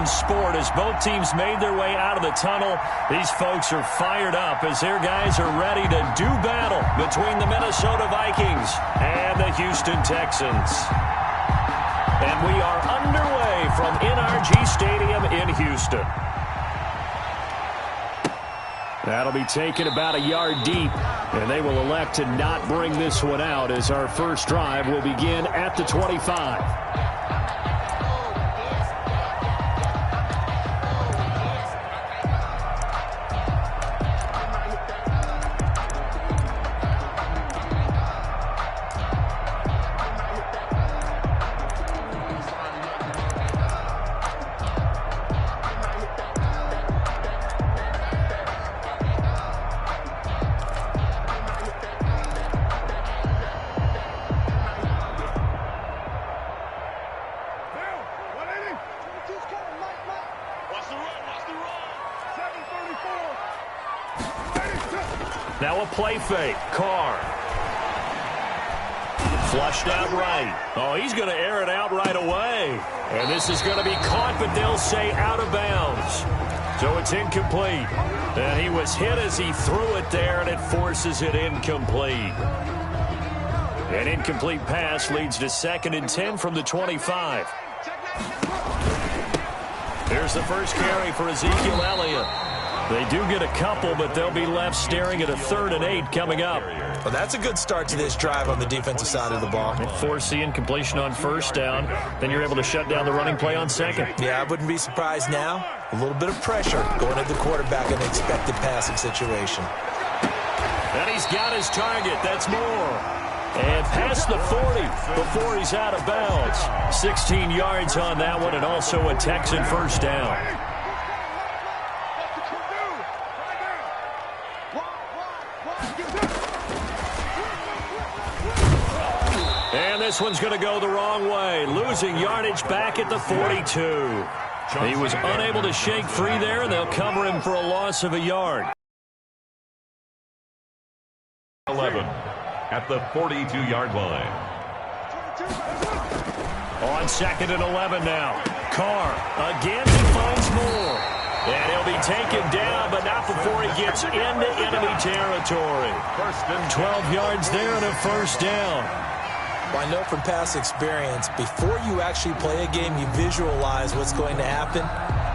sport as both teams made their way out of the tunnel. These folks are fired up as their guys are ready to do battle between the Minnesota Vikings and the Houston Texans. And we are underway from NRG Stadium in Houston. That'll be taken about a yard deep, and they will elect to not bring this one out as our first drive will begin at the 25. Now a play fake. Carr. Flushed out right. Oh, he's going to air it out right away. And this is going to be caught, but they'll say out of bounds. So it's incomplete. And he was hit as he threw it there, and it forces it incomplete. An incomplete pass leads to 2nd and 10 from the 25. Here's the first carry for Ezekiel Elliott. They do get a couple, but they'll be left staring at a 3rd and 8 coming up. Well, that's a good start to this drive on the defensive side of the ball. Force the incompletion on 1st down. Then you're able to shut down the running play on 2nd. Yeah, I wouldn't be surprised now. A little bit of pressure going at the quarterback in an expected passing situation. And he's got his target. That's Moore. And past the 40 before he's out of bounds. 16 yards on that one, and also a Texan first down. And this one's going to go the wrong way. Losing yardage back at the 42. He was unable to shake free there, and they'll cover him for a loss of a yard. 11 at the 42-yard line. On 2nd and 11 now. Carr again, he finds Moore. And he'll be taken down, but not before he gets into enemy territory. 12 yards there and a first down. Well, I know from past experience, before you actually play a game, you visualize what's going to happen.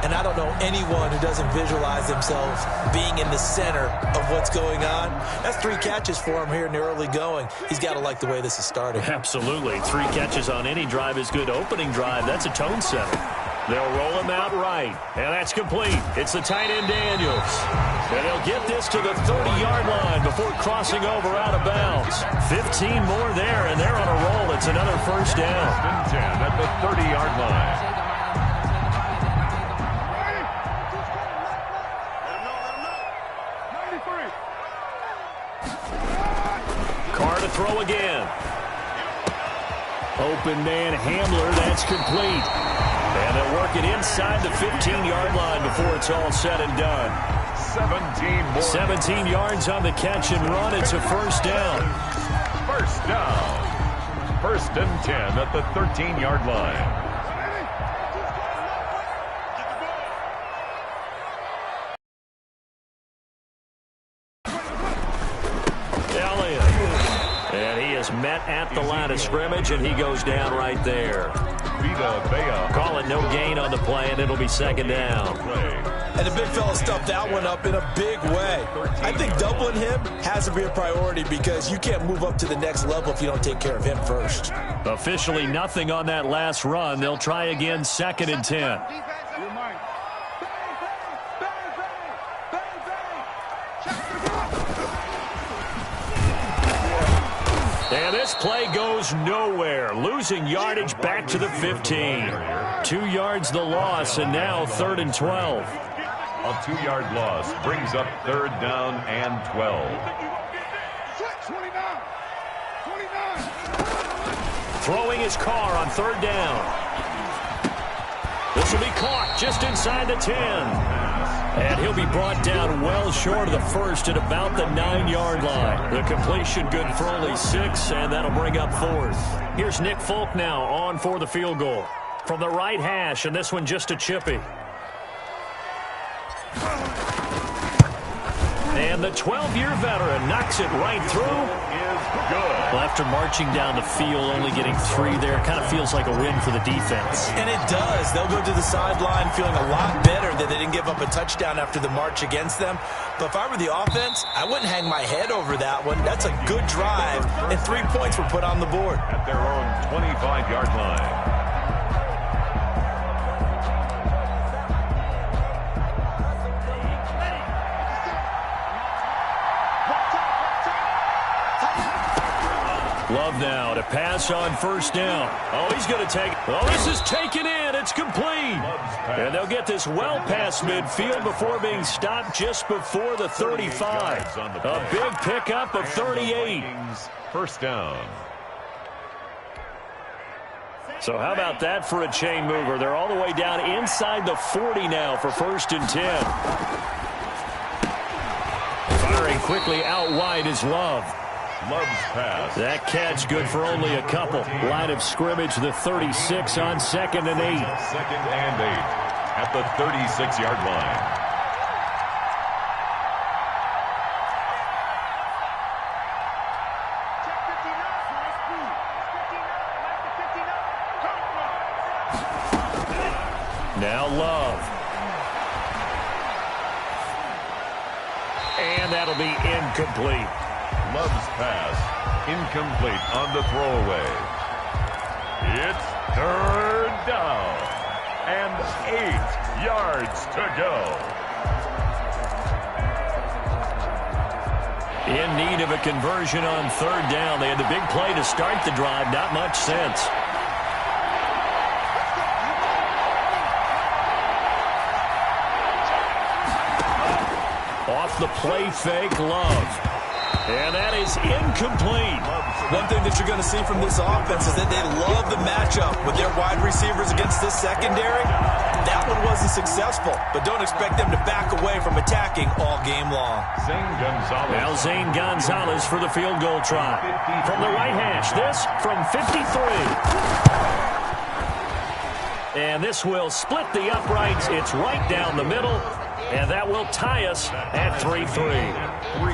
And I don't know anyone who doesn't visualize themselves being in the center of what's going on. That's 3 catches for him here in the early going. He's got to like the way this is starting. Absolutely. 3 catches on any drive is good. Opening drive, that's a tone setter. They'll roll him out right, and that's complete. It's the tight end Daniels. And they'll get this to the 30-yard line before crossing over out of bounds. 15 more there, and they're on a roll. It's another first down. 10 at the 30-yard line. Carr to throw again. Open man Hamler, that's complete. And they'll work it inside the 15-yard line before it's all said and done. 17 yards on the catch and run. It's a first down. First down. 1st and 10 at the 13-yard line. Met at the line of scrimmage, and he goes down right there. Calling no gain on the play, and it'll be 2nd down. And the big fella stuffed that one up in a big way. I think doubling him has to be a priority because you can't move up to the next level if you don't take care of him first. Officially nothing on that last run. They'll try again 2nd and 10. And this play goes nowhere. Losing yardage back to the 15. 2 yards the loss, and now 3rd and 12. A 2-yard loss brings up 3rd down and 12. Throwing his Carr on 3rd down. This will be caught just inside the 10. And he'll be brought down well short of the first at about the 9-yard line. The completion good for only 6, and that'll bring up 4th. Here's Nick Folk now on for the field goal. from the right hash, and this one just a chippy. And the 12-year veteran knocks it right through. Good. Well, after marching down the field, only getting 3 there, kind of feels like a win for the defense. And it does. They'll go to the sideline feeling a lot better that they didn't give up a touchdown after the march against them. But if I were the offense, I wouldn't hang my head over that one. That's a good drive, and 3 points were put on the board. At their own 25-yard line. Love now to pass on first down. Oh, he's going to take it. Oh, this is taken in. It's complete. And they'll get this well past midfield before being stopped just before the 35. A big pickup of 38. First down. So how about that for a chain mover? They're all the way down inside the 40 now for 1st and 10. Firing quickly out wide is Love. Love's pass. That catch good for only a couple. Line of scrimmage, the 36 on 2nd and 8. 2nd and 8 at the 36-yard line. Now Love. And that'll be incomplete. Love's pass incomplete on the throwaway. It's 3rd down and 8 yards to go. In need of a conversion on 3rd down. They had the big play to start the drive. Not much sense. Off the play fake, Love. And that is incomplete. One thing that you're going to see from this offense is that they love the matchup with their wide receivers against this secondary. That one wasn't successful, but don't expect them to back away from attacking all game long. Zane Gonzalez. Now Zane Gonzalez for the field goal try. From the right hash, this from 53. And this will split the uprights. It's right down the middle. And that will tie us at 3-3.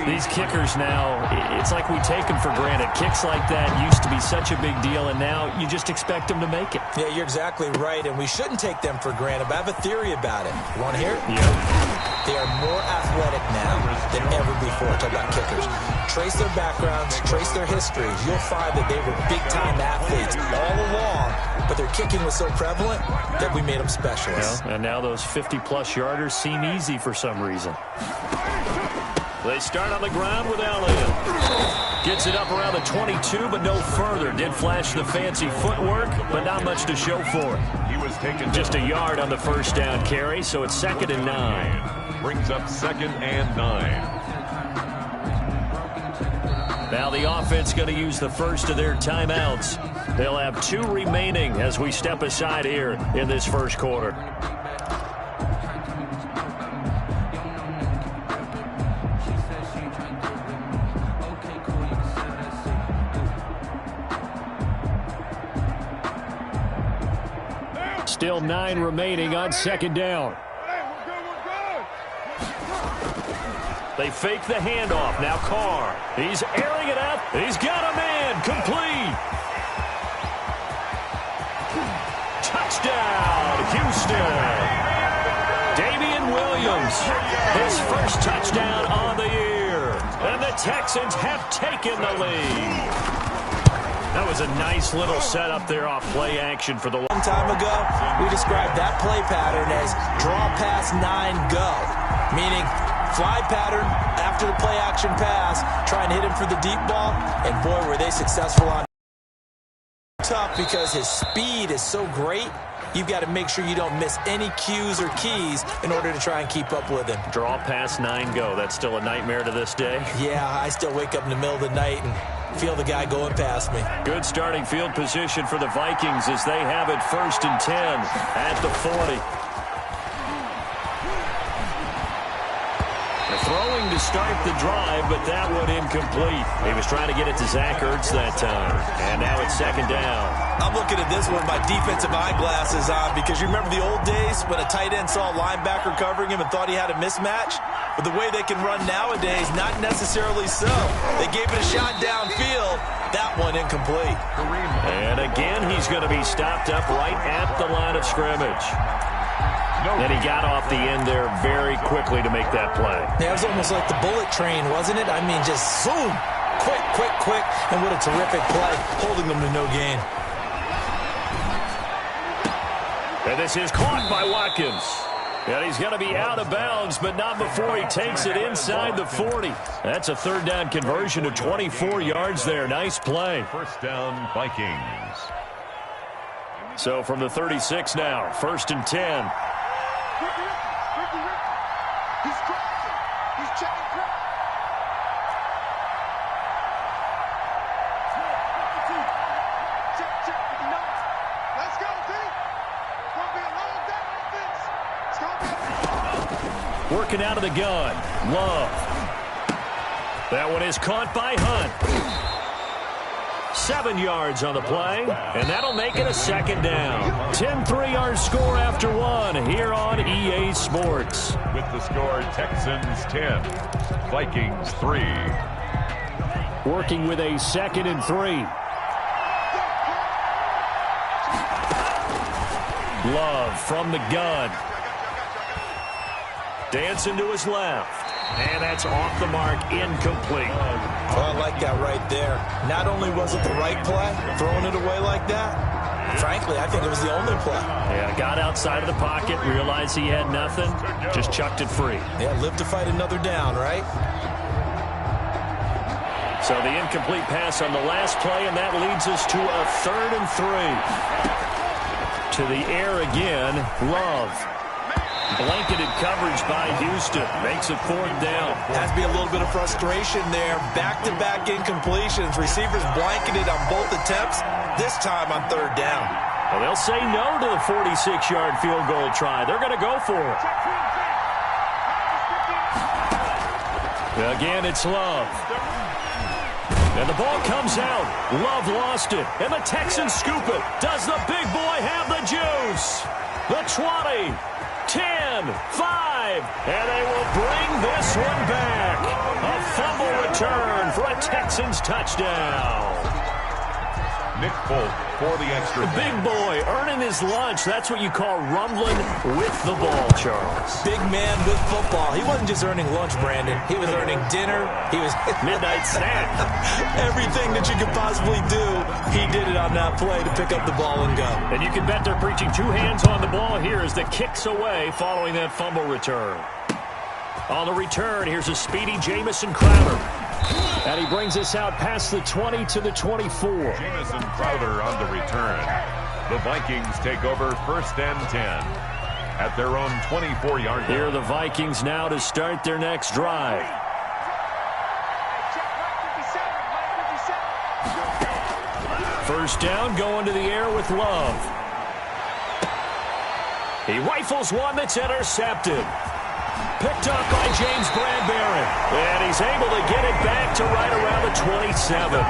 These kickers now, it's like we take them for granted. Kicks like that used to be such a big deal, and now you just expect them to make it. Yeah, you're exactly right, and we shouldn't take them for granted, but I have a theory about it. You want to hear it? Yeah. They are more athletic now than ever before. Talk about kickers. Trace their backgrounds, trace their histories. You'll find that they were big-time athletes all along, but their kicking was so prevalent that we made them specialists. Well, and now those 50-plus yarders seem easy for some reason. They start on the ground with Elliott. Gets it up around the 22, but no further. Did flash the fancy footwork, but not much to show for it. He was taken just a yard on the first down carry, so it's 2nd and 9. Brings up 2nd and 9. Now the offense going to use the first of their timeouts. They'll have 2 remaining as we step aside here in this first quarter. Still 9 remaining on 2nd down. They fake the handoff. Now Carr. He's airing it out. He's got a man. Complete. Touchdown, Houston. Damian Williams. His first touchdown on the year. And the Texans have taken the lead. That was a nice little setup there off play action for the long time ago. We described that play pattern as draw pass 9 go, meaning fly pattern after the play action pass, try and hit him for the deep ball, and boy, were they successful on tough because his speed is so great. You've got to make sure you don't miss any cues or keys in order to try and keep up with him. Draw pass 9 go. That's still a nightmare to this day. Yeah, I still wake up in the middle of the night and feel the guy going past me. Good starting field position for the Vikings as they have it 1st and 10 at the 40. The throw throwing to start the drive, but that one incomplete. He was trying to get it to Zach Ertz that time. And now it's second down. I'm looking at this one with my defensive eyeglasses on because you remember the old days when a tight end saw a linebacker covering him and thought he had a mismatch? But the way they can run nowadays, not necessarily so. They gave it a shot downfield. That one incomplete. And again, he's going to be stopped up right at the line of scrimmage. And he got off the end there very quickly to make that play. Yeah, it was almost like the bullet train, wasn't it? I mean, just zoom. Quick, quick, quick. And what a terrific play, holding them to no gain. And this is caught by Watkins. And he's going to be out of bounds, but not before he takes it inside the 40. That's a third down conversion to 24 yards there. Nice play. First down, Vikings. So from the 36 now, 1st and 10. He's crossing. He's checking crowd. Check. Let's go, D. It's going to be a long day offense. It's going to be Working out of the gun. Love. That one is caught by Hunt. 7 yards on the play, and that'll make it a second down. 10-3 our score after one here on EA Sports. With the score, Texans 10, Vikings 3. Working with a 2nd and 3. Love from the gun. Dancing to his left. And that's off the mark, incomplete. Well, I like that right there. Not only was it the right play, throwing it away like that, frankly, I think it was the only play. Yeah, got outside of the pocket, realized he had nothing, just chucked it free. Yeah, live to fight another down, right? So the incomplete pass on the last play, and that leads us to a 3rd and 3. To the air again, Love. Blanketed coverage by Houston. Makes it 4th down. Has to be a little bit of frustration there. Back-to-back incompletions. Receivers blanketed on both attempts. This time on 3rd down. Well, they'll say no to the 46-yard field goal try. They're going to go for it. Again, it's Love. And the ball comes out. Love lost it. And the Texans scoop it. Does the big boy have the juice? The 20. 10, 5, and they will bring this one back. A fumble return for a Texans touchdown. Nick Folk for the extra. The big boy earning his lunch. That's what you call rumbling with the ball, Charles. Big man with football. He wasn't just earning lunch, Brandon. He was earning dinner. He was midnight snack. Everything that you could possibly do, he did it on that play to pick up the ball and go. And you can bet they're preaching 2 hands on the ball here as the kicks away following that fumble return. On the return, here's a speedy Jamison Crowder. And he brings us out past the 20 to the 24. Jamison Crowder on the return. The Vikings take over 1st and 10 at their own 24-yard line. Here are the Vikings now to start their next drive. First down, going to the air with Love. He rifles one that's intercepted. Picked up by James Bradbury. And he's able to get it back to right around the 27.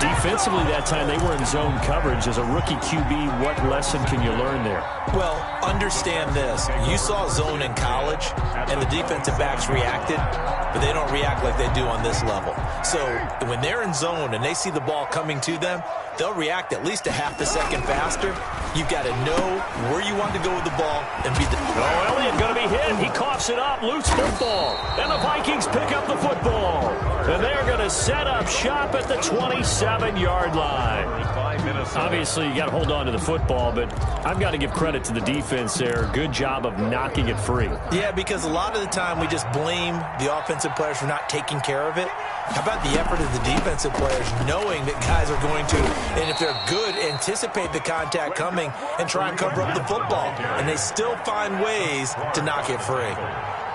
Defensively that time, they were in zone coverage. As a rookie QB, what lesson can you learn there? Well, understand this. You saw zone in college, and the defensive backs reacted, but they don't react like they do on this level. So when they're in zone and they see the ball coming to them, they'll react at least a half a second faster. You've got to know where you want to go with the ball and be the... Oh, Elliott going to be hit. He coughs it up. Loose football. And the Vikings pick up the football. And they're going to set up shop at the 27-yard line. Obviously, you got to hold on to the football, but I've got to give credit to the defense there. Good job of knocking it free. Yeah, because a lot of the time we just blame the offensive players for not taking care of it. How about the effort of the defensive players knowing that guys are going to, and if they're good, anticipate the contact coming and try and cover up the football. And they still find ways to knock it free.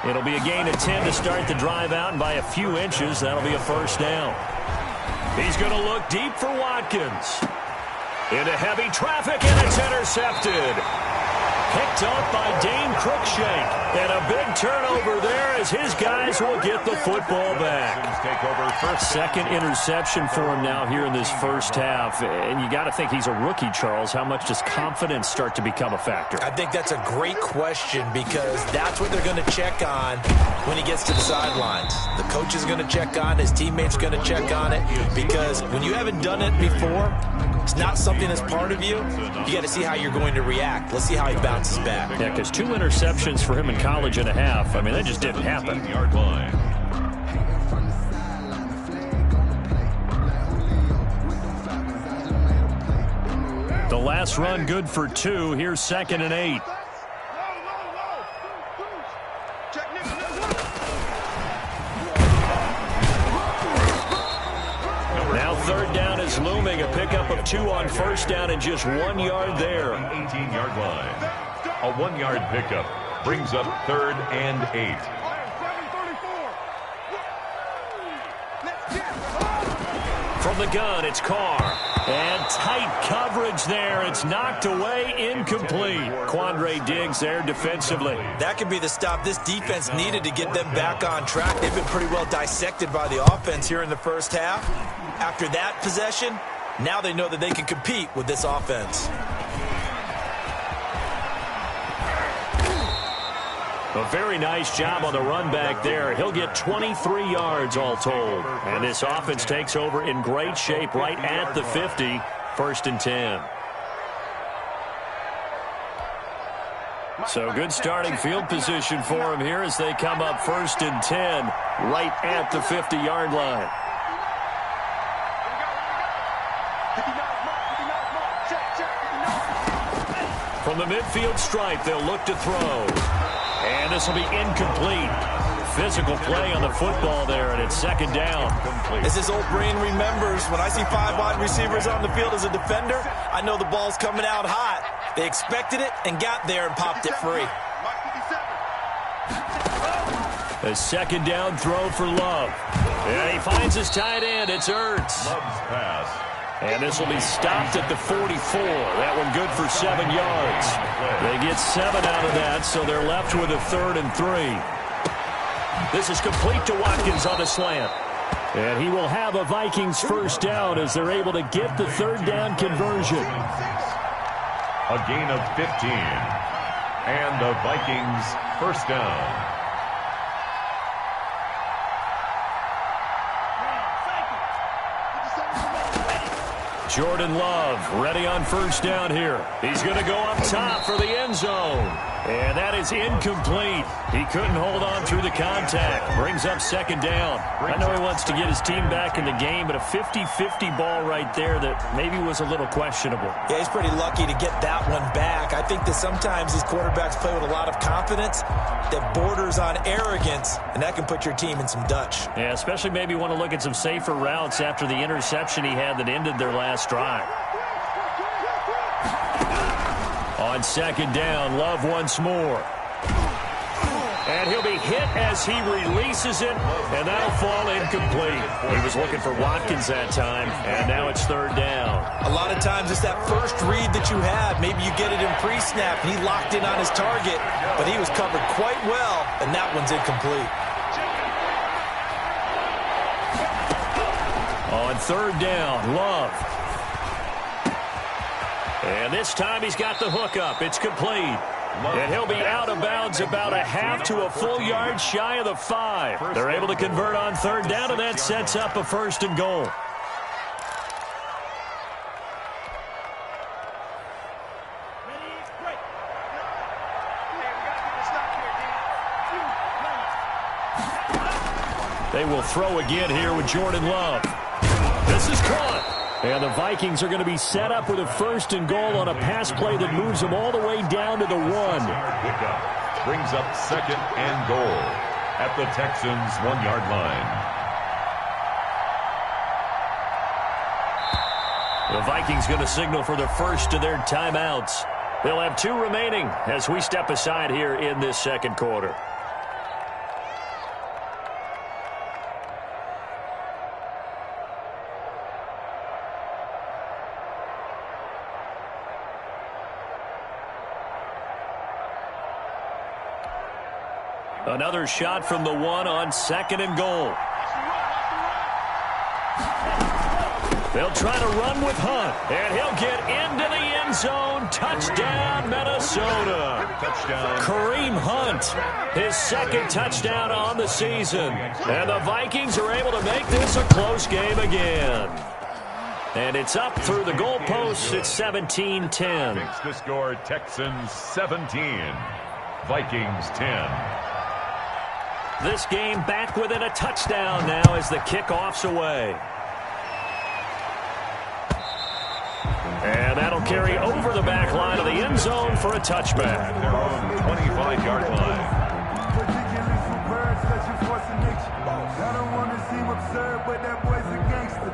It'll be a gain of 10 to start the drive out, and by a few inches, that'll be a first down. He's going to look deep for Watkins. Into heavy traffic, and it's intercepted. Picked up by Dane Cruikshank. And a big turnover there as his guys will get the football back. Second interception for him now here in this first half. And you got to think he's a rookie, Charles. How much does confidence start to become a factor? I think that's a great question because that's what they're going to check on when he gets to the sidelines. The coach is going to check on it. His teammates are going to check on it because when you haven't done it before, it's not something that's part of you. You got to see how you're going to react. Let's see how he bounces back. Yeah, because 2 interceptions for him in college and a half. I mean, that just didn't happen. Yard line. The last run good for 2. Here's 2nd and 8. Now 3rd down is looming. A pickup of 2 on 1st down and just 1 yard there. 18-yard line. A 1-yard pickup brings up 3rd and 8. From the gun, it's Carr. And tight coverage there. It's knocked away, incomplete. Quandre Diggs there defensively. That could be the stop this defense needed to get them back on track. They've been pretty well dissected by the offense here in the first half. After that possession, now they know that they can compete with this offense. A very nice job on the run back there. He'll get 23 yards all told. And this offense takes over in great shape right at the 50. 1st and 10. So good starting field position for him here as they come up 1st and 10 right at the 50-yard line. From the midfield stripe, they'll look to throw. And this will be incomplete. Physical play on the football there, and it's 2nd down. As his old brain remembers, when I see 5 wide receivers on the field as a defender, I know the ball's coming out hot. They expected it and got there and popped it free. A 2nd down throw for Love. And he finds his tight end. It's Ertz. Love's pass. And this will be stopped at the 44. That one good for 7 yards. They get 7 out of that, so they're left with a 3rd and 3. This is complete to Watkins on a slant. And he will have a Vikings first down as they're able to get the 3rd down conversion. A gain of 15. And the Vikings first down. Jordan Love ready on first down here. He's going to go up top for the end zone. And that is incomplete. He couldn't hold on through the contact. Brings up 2nd down. I know he wants to get his team back in the game, but a 50-50 ball right there that maybe was a little questionable. Yeah, he's pretty lucky to get that one back. I think that sometimes these quarterbacks play with a lot of confidence that borders on arrogance, and that can put your team in some Dutch. Yeah, especially maybe want to look at some safer routes after the interception he had that ended their last drive. On 2nd down, Love once more. And he'll be hit as he releases it, and that'll fall incomplete. He was looking for Watkins that time, and now it's 3rd down. A lot of times it's that first read that you have. Maybe you get it in pre-snap, and he locked in on his target, but he was covered quite well, and that one's incomplete. On 3rd down, Love. And this time he's got the hook up. It's complete. And he'll be out of bounds about a half to a full yard shy of the 5. They're able to convert on 3rd down, and that sets up a 1st and goal. They will throw again here with Jordan Love. This is caught. And the Vikings are going to be set up with a 1st and goal on a pass play that moves them all the way down to the 1. Pickup brings up 2nd and goal at the Texans' 1-yard line. The Vikings going to signal for the first of their timeouts. They'll have 2 remaining as we step aside here in this 2nd quarter. Another shot from the one on 2nd and goal. They'll try to run with Hunt, and he'll get into the end zone. Touchdown, Minnesota. Touchdown. Kareem Hunt, his 2nd touchdown on the season. And the Vikings are able to make this a close game again. And it's up through the goalposts. It's 17-10. Makes the score Texans 17, Vikings 10. This game back within a touchdown now as the kickoff's away. And that'll carry over the back line of the end zone for a touchback. At their own 25-yard line. I don't want to seem absurd, but that boy's a gangster.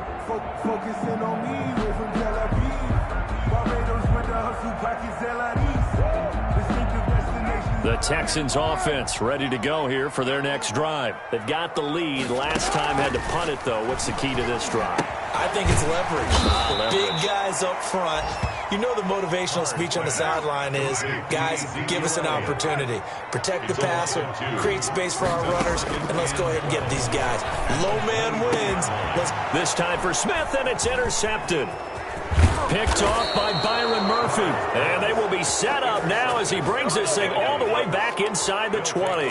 Focusing on me, way from Tel Aviv. Barbados with the hustle, pockets Distinctive destination. The Texans offense ready to go here for their next drive. They've got the lead. Last time had to punt it, though. What's the key to this drive? I think it's leverage. Leverage. Big guys up front. You know the motivational speech on the sideline is, guys, give us an opportunity. Protect the passer, create space for our runners, and let's go ahead and get these guys. Low man wins. This time for Smith, and it's intercepted. Picked off by Byron Murphy. And they will be set up now as he brings this thing all the way back inside the 20.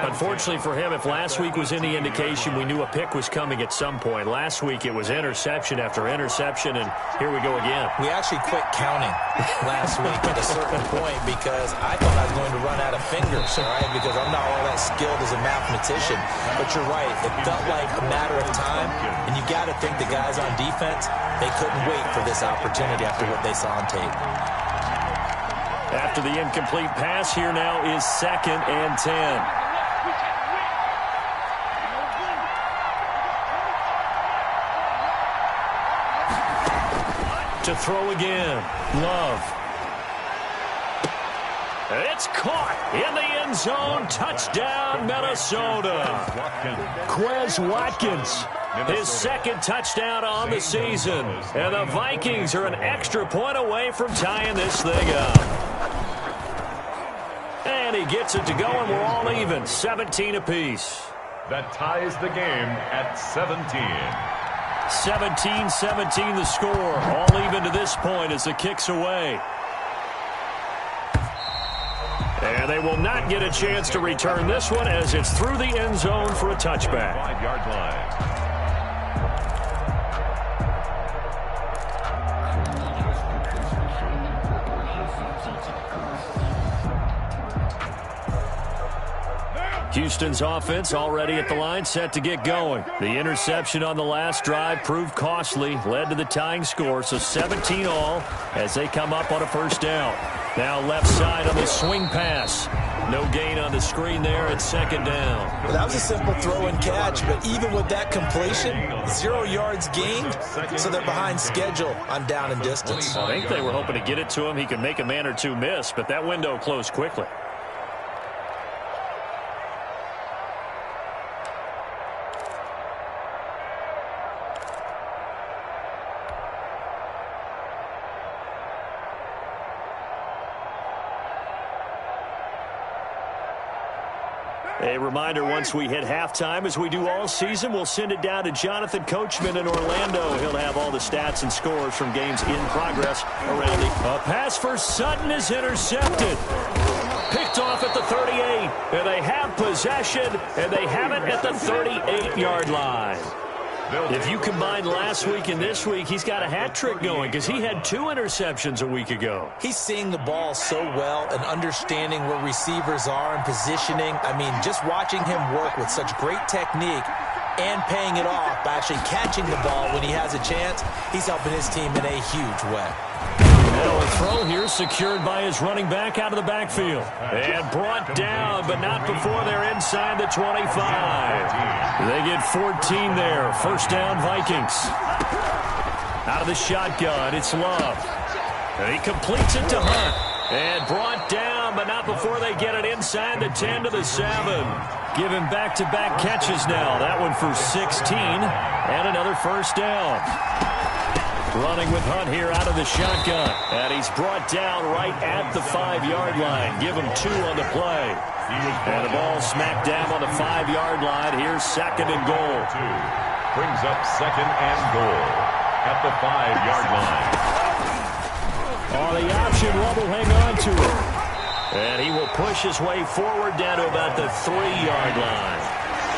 Unfortunately for him, if last week was any indication, we knew a pick was coming at some point. Last week it was interception after interception, and here we go again. We actually quit counting last week at a certain point because I thought I was going to run out of fingers, all right, because I'm not all that skilled as a mathematician. But you're right. It felt like a matter of time, and you got to think the guys on defense, they couldn't wait for this opportunity after what they saw on tape. After the incomplete pass, here now is 2nd and 10. To throw again, Love. It's caught in the end zone. Touchdown, Minnesota. Quez Watkins, his 2nd touchdown on the season. And the Vikings are an extra point away from tying this thing up. And he gets it to go, and we're all even, 17 apiece. That ties the game at 17. 17-17 the score. All even to this point as the kick's away. And they will not get a chance to return this one as it's through the end zone for a touchback. 5-yard line. Houston's offense already at the line, set to get going. The interception on the last drive proved costly, led to the tying score, so 17 all as they come up on a first down. Now left side on the swing pass. No gain on the screen there at 2nd down. Well, that was a simple throw and catch, but even with that completion, 0 yards gained, so they're behind schedule on down and distance. I think they were hoping to get it to him. He could make a man or two miss, but that window closed quickly. A reminder, once we hit halftime, as we do all season, we'll send it down to Jonathan Coachman in Orlando. He'll have all the stats and scores from games in progress around the... A pass for Sutton is intercepted. Picked off at the 38. And they have possession, and they have it at the 38-yard line. If you combine last week and this week, he's got a hat trick going because he had 2 interceptions a week ago. He's seeing the ball so well and understanding where receivers are and positioning. I mean, just watching him work with such great technique and paying it off by actually catching the ball when he has a chance, he's helping his team in a huge way. Now a throw here secured by his running back out of the backfield. And brought down, but not before they're inside the 25. They get 14 there. First down, Vikings. Out of the shotgun, it's Love. And he completes it to Hunt. And brought down, but not before they get it inside the 10 to the 7. Giving back-to-back catches now. That one for 16. And another first down. Running with Hunt here out of the shotgun. And he's brought down right at the 5-yard line. Give him 2 on the play. And the ball smacked down on the 5-yard line. Here's 2nd and goal. Brings up 2nd and goal at the 5-yard line. On the option, Love will hang on to it. And he will push his way forward down to about the 3-yard line.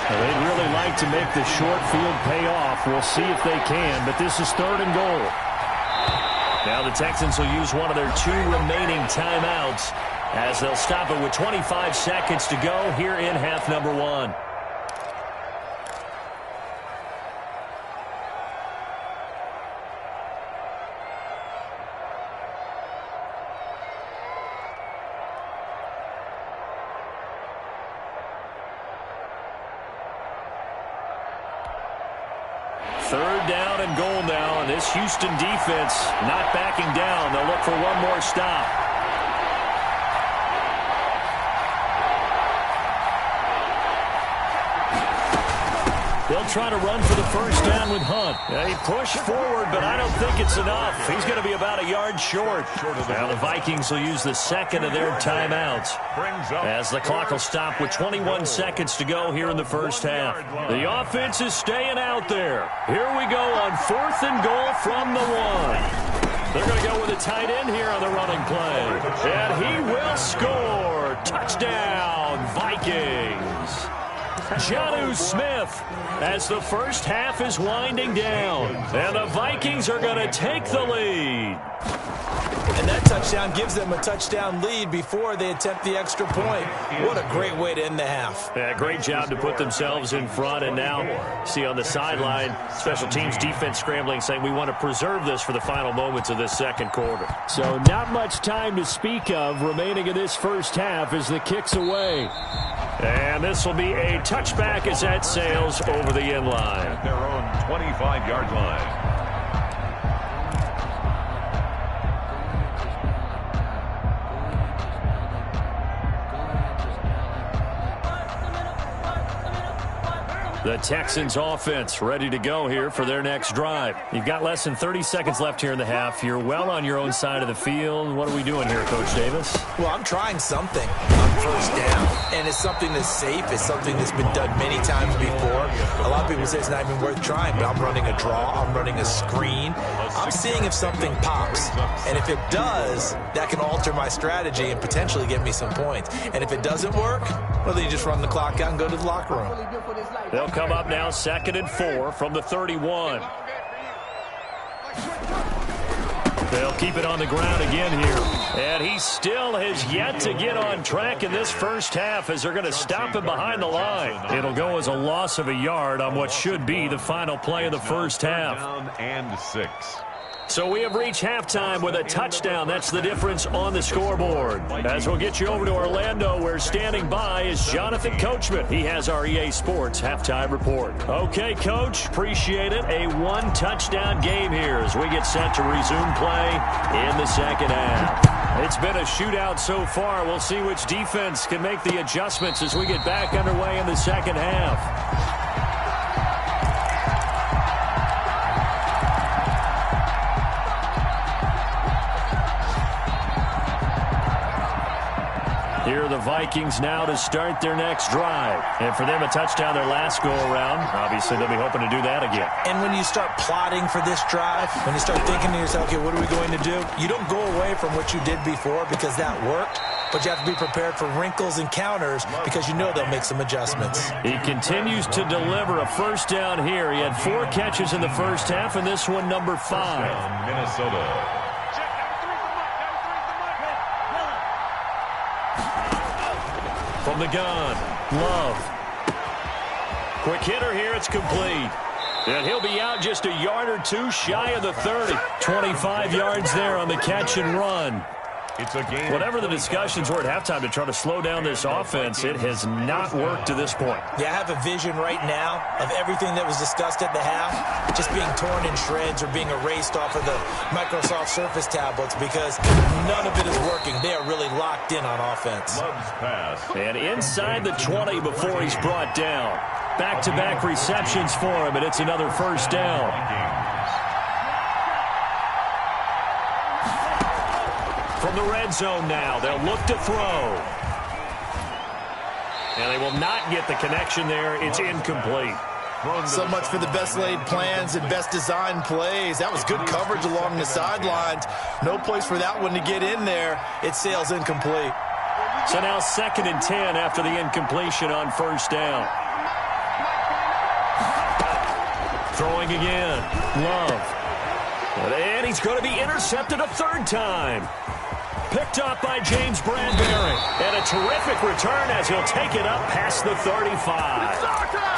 Well, they'd really like to make the short field pay off. We'll see if they can, but this is 3rd and goal. Now the Texans will use one of their 2 remaining timeouts as they'll stop it with 25 seconds to go here in half number 1. Third down and goal now, and this Houston defense not backing down. They'll look for one more stop. They'll try to run for the first down with Hunt. Yeah, he pushed forward, but I don't think it's enough. He's going to be about a yard short. Now the Vikings will use the 2nd of their timeouts as the clock will stop with 21 seconds to go here in the first half. The offense is staying out there. Here we go on 4th and goal from the 1. They're going to go with a tight end here on the running play. And he will score. Touchdown, Vikings. Jonnu Smith as the first half is winding down. And the Vikings are going to take the lead. And that touchdown gives them a touchdown lead before they attempt the extra point. What a great way to end the half. Yeah, great job to put themselves in front. And now, see on the sideline, special teams defense scrambling, saying we want to preserve this for the final moments of this second quarter. So not much time to speak of remaining in this first half as the kick's away. And this will be a touchback as that sails over the end line. At their own 25-yard line. The Texans offense ready to go here for their next drive. You've got less than 30 seconds left here in the half. You're well on your own side of the field. What are we doing here, Coach Davis? Well, I'm trying something on first down, and it's something that's safe. It's something that's been done many times before. A lot of people say it's not even worth trying, but I'm running a draw. I'm running a screen. I'm seeing if something pops, and if it does, that can alter my strategy and potentially get me some points. And if it doesn't work, well, then you just run the clock out and go to the locker room. They'll come up now 2nd and 4 from the 31. They'll keep it on the ground again here. And he still has yet to get on track in this first half as they're going to stop him behind the line. It'll go as a loss of a yard on what should be the final play of the first half. Down and 6. So we have reached halftime with a touchdown. That's the difference on the scoreboard. As we'll get you over to Orlando, where standing by is Jonathan Coachman. He has our EA Sports halftime report. Okay, Coach, appreciate it. A 1-touchdown game here as we get set to resume play in the second half. It's been a shootout so far. We'll see which defense can make the adjustments as we get back underway in the second half. Here are the Vikings now to start their next drive. And for them, a touchdown their last go-around. Obviously, they'll be hoping to do that again. And when you start plotting for this drive, when you start thinking to yourself, okay, what are we going to do? You don't go away from what you did before because that worked. But you have to be prepared for wrinkles and counters because you know they'll make some adjustments. He continues to deliver a first down here. He had 4 catches in the first half, and this one number 5. Minnesota. From the gun, Love. Quick hitter here, it's complete. And he'll be out just a yard or 2 shy of the 30. 25 yards there on the catch and run. It's a game. Whatever the discussions were at halftime to try to slow down this offense, it has not worked to this point. Yeah, I have a vision right now of everything that was discussed at the half just being torn in shreds or being erased off of the Microsoft Surface tablets because none of it is working. They are really locked in on offense. Love's pass. And inside the 20 before he's brought down. Back-to-back receptions for him, and it's another first down. from the red zone now. They'll look to throw. And they will not get the connection there. It's incomplete. So much for the best laid plans and best designed plays. That was good coverage along the sidelines. No place for that one to get in there. It sails incomplete. So now 2nd and 10 after the incompletion on first down. Throwing again. Love. And he's going to be intercepted a 3rd time. Picked up by James Bradbury. And a terrific return as he'll take it up past the 35.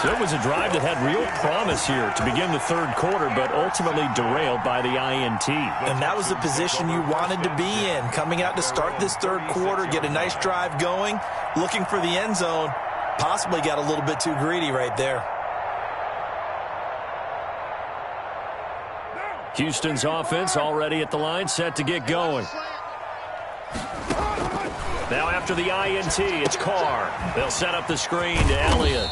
So it was a drive that had real promise here to begin the 3rd quarter, but ultimately derailed by the INT. And that was the position you wanted to be in. Coming out to start this 3rd quarter, get a nice drive going, looking for the end zone. Possibly got a little bit too greedy right there. Houston's offense already at the line, set to get going. Now after the INT, it's Carr. They'll set up the screen to Elliott.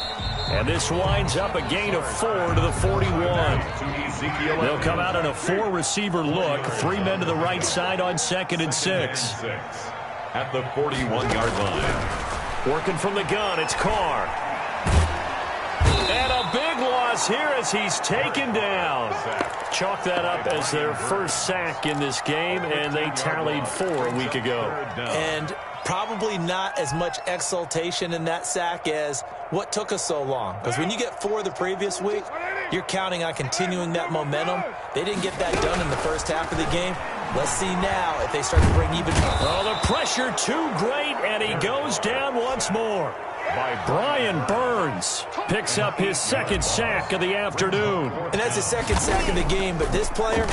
And this winds up a gain of 4 to the 41. They'll come out in a 4-receiver look. 3 men to the right side on 2nd and 6. At the 41-yard line. Working from the gun, it's Carr. And a big loss here as he's taken down. Chalk that up as their first sack in this game, and they tallied 4 a week ago. And probably not as much exultation in that sack as what took us so long. Because when you get 4 the previous week, you're counting on continuing that momentum. They didn't get that done in the first half of the game. Let's see now if they start to bring even more. Oh, the pressure too great, and he goes down once more. Brian Burns picks up his 2nd sack of the afternoon. And that's his 2nd sack of the game, but this player,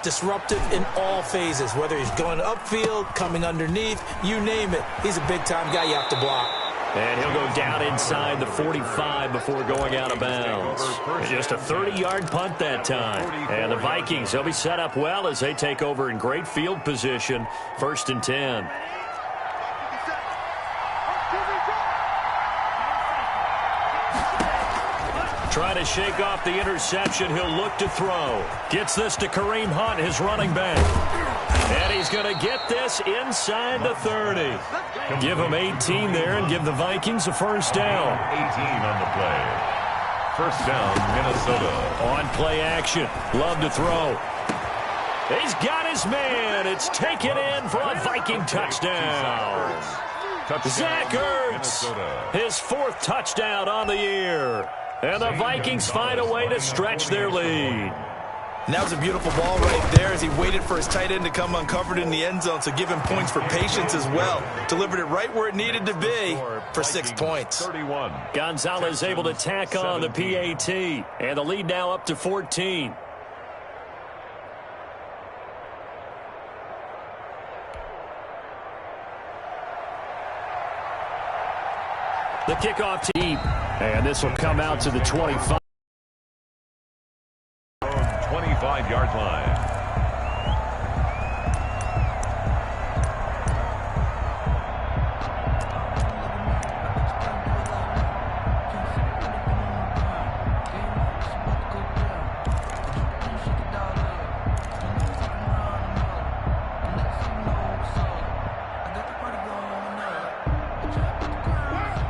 disruptive in all phases, whether he's going upfield, coming underneath, you name it. He's a big-time guy you have to block. And he'll go down inside the 45 before going out of bounds. Just a 30-yard punt that time. And the Vikings, they'll be set up well as they take over in great field position. 1st and 10. Trying to shake off the interception. He'll look to throw. Gets this to Kareem Hunt, his running back. And he's going to get this inside the 30. Give him 18 there and give the Vikings a first down. 18 on the play. First down, Minnesota. On play action. Love to throw. He's got his man. It's taken in for a Viking touchdown. Zach Ertz, his 4th touchdown on the year. And the Vikings find a way to stretch their lead. And that was a beautiful ball right there as he waited for his tight end to come uncovered in the end zone, so give him points for patience as well. Delivered it right where it needed to be for 6 points. 31. Gonzalez able to tack on the PAT, and the lead now up to 14. The kickoff deep, and this will come out to the 25. 25-yard line.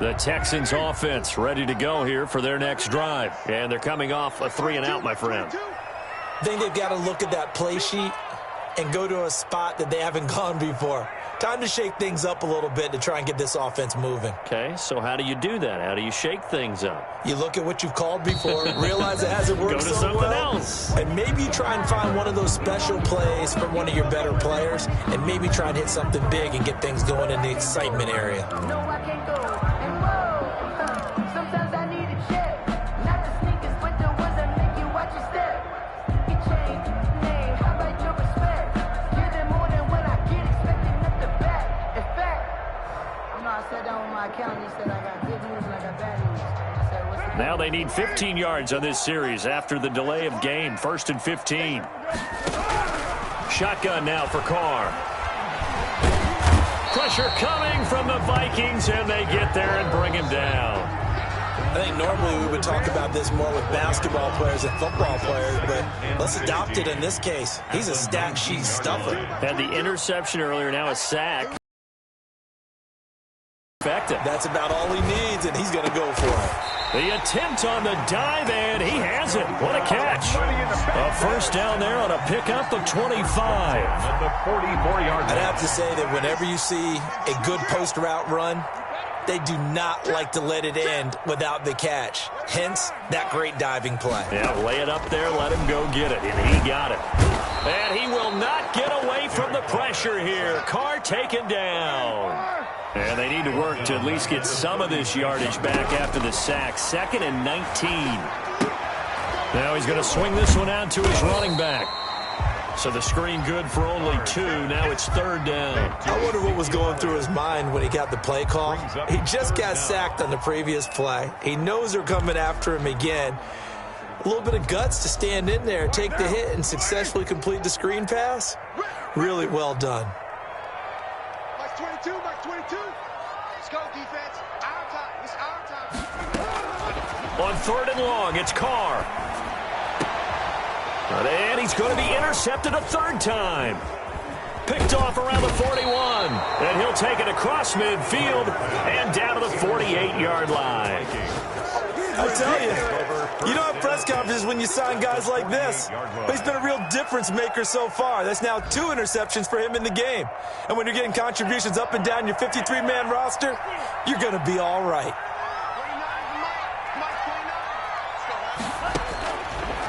The Texans offense ready to go here for their next drive. And they're coming off a 3-and-out, my friend. I think they've got to look at that play sheet and go to a spot that they haven't gone before. Time to shake things up a little bit to try and get this offense moving. Okay, so how do you do that? How do you shake things up? You look at what you've called before, realize it hasn't worked Go to so something well, else. and maybe you try and find one of those special plays from one of your better players, and maybe try and hit something big and get things going in the excitement area. No, I can't go. And whoa, sometimes I need a check. Not the sneakers, but the ones that make you watch your step. Get changed, name, how about your respect? Give them more than what I get, expecting nothing back. In fact, I sat down with my accountant, he said I got good news and I got bad news. I said, what's the Now they need 15 yards on this series after the delay of game. 1st and 15. Shotgun now for Carr. Pressure coming from the Vikings, and they get there and bring him down. I think normally we would talk about this more with basketball players and football players, but let's adopt it in this case. He's a stat sheet stuffer. Had the interception earlier, now a sack. Effective. That's about all he needs, and he's going to go for it. The attempt on the dive, and he has it. What a catch. A first down there on a pickup of 25. At the 44-yard line. I'd have to say that whenever you see a good post route run, they do not like to let it end without the catch. Hence, that great diving play. Yeah, lay it up there, let him go get it, and he got it. And he will not get away from the pressure here. Carr taken down. And they need to work to at least get some of this yardage back after the sack. 2nd and 19. Now he's going to swing this one out to his running back. So the screen good for only 2. Now it's 3rd down. I wonder what was going through his mind when he got the play call. He just got sacked on the previous play. He knows they're coming after him again. A little bit of guts to stand in there, take the hit, and successfully complete the screen pass. Really well done. Mike 22, Mike 22. Let's go, defense. Our time. It's our time. On 3rd and long, it's Carr. And he's going to be intercepted a 3rd time. Picked off around the 41. And he'll take it across midfield and down to the 48-yard line. I tell you don't have press conferences when you sign guys like this. But he's been a real difference maker so far. That's now 2 interceptions for him in the game. And when you're getting contributions up and down your 53-man roster, you're going to be all right.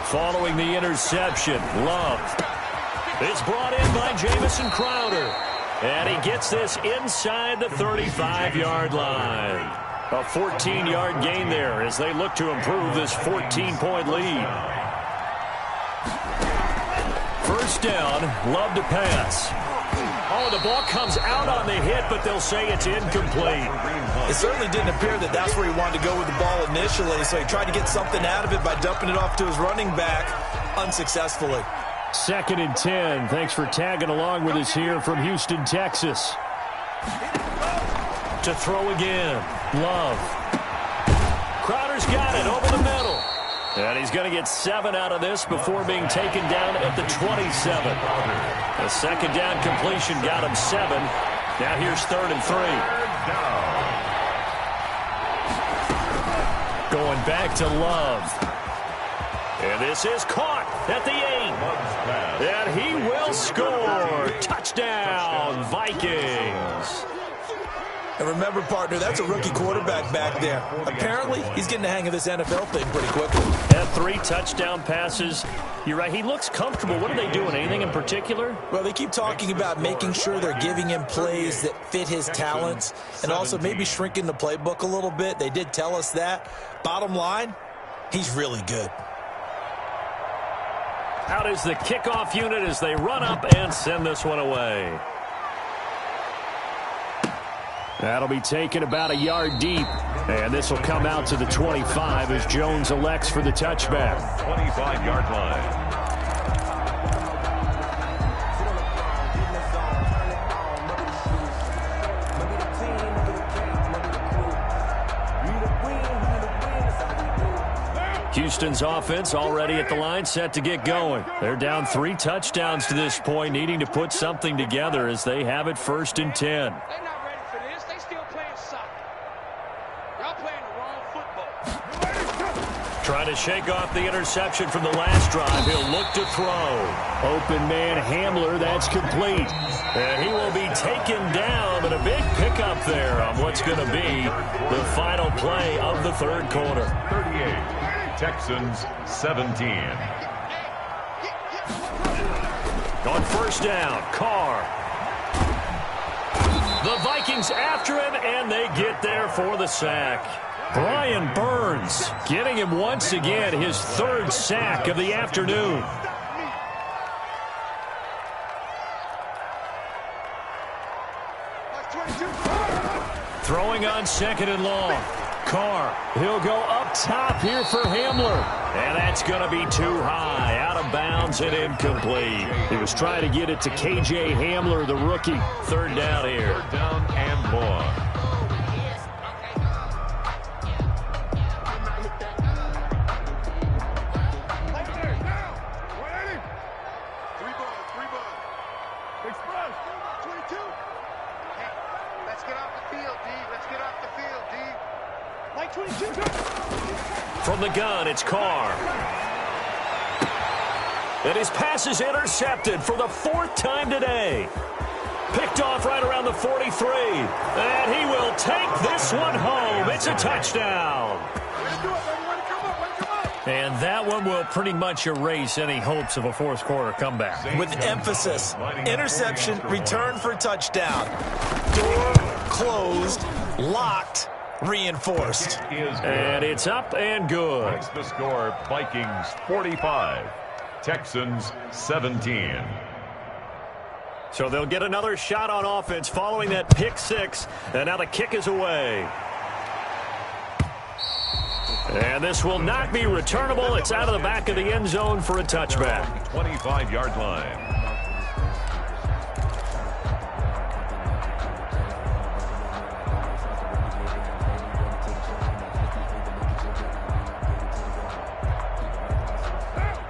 Following the interception, Love is brought in by Jamison Crowder. And he gets this inside the 35-yard line. A 14-yard gain there as they look to improve this 14-point lead. First down, Love to pass. Oh, the ball comes out on the hit, but they'll say it's incomplete. It certainly didn't appear that that's where he wanted to go with the ball initially, so he tried to get something out of it by dumping it off to his running back unsuccessfully. 2nd and 10. Thanks for tagging along with us here from Houston, Texas. To throw again, Love. Crowder's got it over the middle. And he's going to get 7 out of this before being taken down at the 27. A 2nd down completion got him 7. Now here's 3rd and 3. Going back to Love. And this is caught at the 8. And he will score. Touchdown, Vikings. And remember, partner, that's a rookie quarterback back there. Apparently, he's getting the hang of this NFL thing pretty quickly. And 3 touchdown passes. You're right, he looks comfortable. What are they doing? Anything in particular? Well, they keep talking about making sure they're giving him plays that fit his talents and also maybe shrinking the playbook a little bit. They did tell us that. Bottom line, he's really good. Out is the kickoff unit as they run up and send this one away. That'll be taken about a yard deep. And this will come out to the 25 as Jones elects for the touchback. 25-yard line. Houston's offense already at the line, set to get going. They're down 3 touchdowns to this point, needing to put something together as they have it 1st and 10. They're not ready for this. They still playing soccer. Y'all playing the wrong football. Trying to shake off the interception from the last drive. He'll look to throw. Open man Hamler, that's complete. And he will be taken down, but a big pickup there on what's going to be the final play of the 3rd quarter. 38. Texans 17. On 1st down, Carr. The Vikings after him, and they get there for the sack. Brian Burns getting him once again his 3rd sack of the afternoon. Throwing on 2nd and long. Carr, he'll go up top here for Hamler. And that's going to be too high, out of bounds and incomplete. He was trying to get it to K.J. Hamler, the rookie. 3rd down here. 3rd down and more. From the gun, it's Carr. And his pass is intercepted for the 4th time today. Picked off right around the 43. And he will take this one home. It's a touchdown. And that one will pretty much erase any hopes of a fourth-quarter comeback. With emphasis, interception, return for touchdown. Door closed, locked, reinforced. And it's up and good. Makes the score Vikings 45, Texans 17. So they'll get another shot on offense following that pick six. And now the kick is away. And this will not be returnable. It's out of the back of the end zone for a touchback. 25-yard line.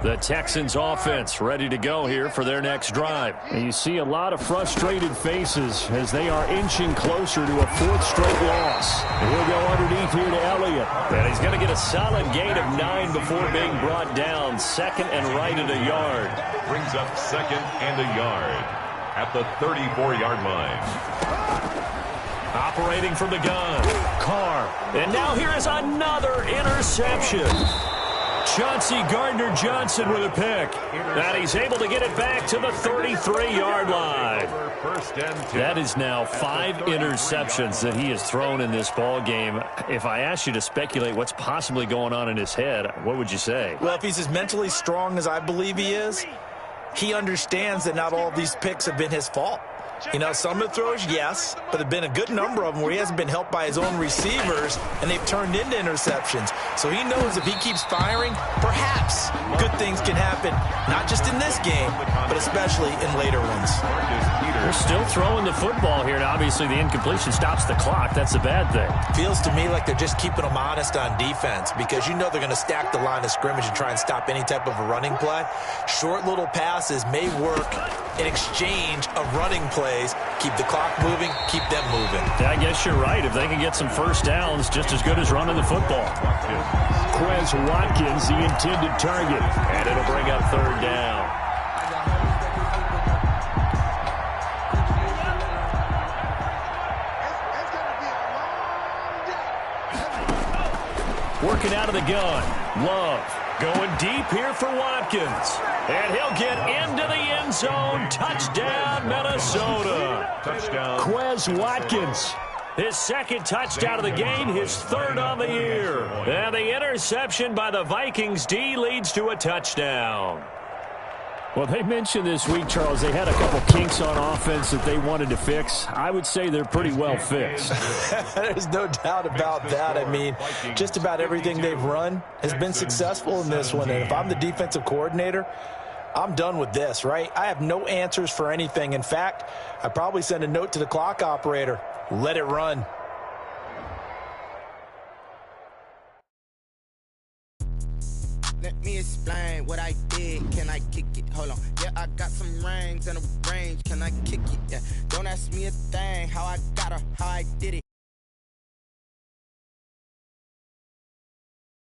The Texans offense ready to go here for their next drive. And you see a lot of frustrated faces as they are inching closer to a 4th straight loss. And he'll go underneath here to Elliott. And he's going to get a solid gain of 9 before being brought down. 2nd and right at a yard. Brings up 2nd and a yard at the 34-yard line. Operating from the gun, Carr. And now here is another interception. Chauncey Gardner-Johnson with a pick. And he's able to get it back to the 33-yard line. That is now 5 interceptions that he has thrown in this ball game. If I asked you to speculate what's possibly going on in his head, what would you say? Well, if he's as mentally strong as I believe he is, he understands that not all of these picks have been his fault. You know, some of the throws, yes, but there have been a good number of them where he hasn't been helped by his own receivers, and they've turned into interceptions. So he knows if he keeps firing, perhaps good things can happen, not just in this game, but especially in later ones. They're still throwing the football here, and obviously the incompletion stops the clock. That's a bad thing. Feels to me like they're just keeping them honest on defense because you know they're going to stack the line of scrimmage and try and stop any type of a running play. Short little passes may work in exchange of running plays. Keep the clock moving, keep them moving. Yeah, I guess you're right. If they can get some first downs, just as good as running the football. Quez Watkins, the intended target, and it'll bring up 3rd down. Working out of the gun. Love going deep here for Watkins. And he'll get into the end zone. Touchdown, Minnesota. Touchdown. Quez Watkins. His 2nd touchdown of the game, his 3rd on the year. And the interception by the Vikings D leads to a touchdown. Well, they mentioned this week, Charles, they had a couple kinks on offense that they wanted to fix. I would say they're pretty well fixed. There's no doubt about that. I mean, just about everything they've run has been successful in this one. And if I'm the defensive coordinator, I'm done with this, right? I have no answers for anything. In fact, I'd probably send a note to the clock operator. Let it run. Let me explain what I did. Can I kick it? Hold on. Yeah, I got some rings and a range. Can I kick it? Yeah. Don't ask me a thing. How I got her, how I did it.